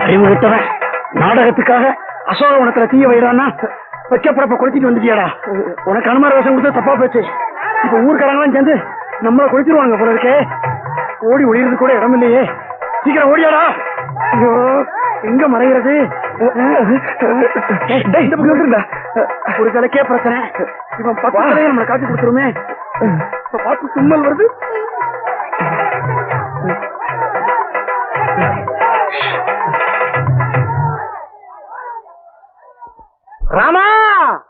அறிவு கிட்டவன் நாடகத்துக்காக அசோகவனத்துல தீய வைடான்னா வைக்கப்படப்ப கொளுத்திட்டு வந்துட்டியாடா. உனக்கு அனுமார வேஷம் கொடுத்து தப்பா போச்சு. இப்ப ஊர்க்காரங்களாம் சேர்ந்து நம்மளை கொளுத்திடுவாங்க போல இருக்கே. ஓடி ஒளியிறது கூட இடம் இல்லையே. சீக்கிரம் ஓடியாடா. ஐயோ எங்க மறைகிறது? ஒரு தலைக்கே பிரச்சனை. இவன் 10 தலையை நம்மளை காட்டி கொடுத்துருமே. இப்ப பார்த்து தும்மல் வருது. ராமா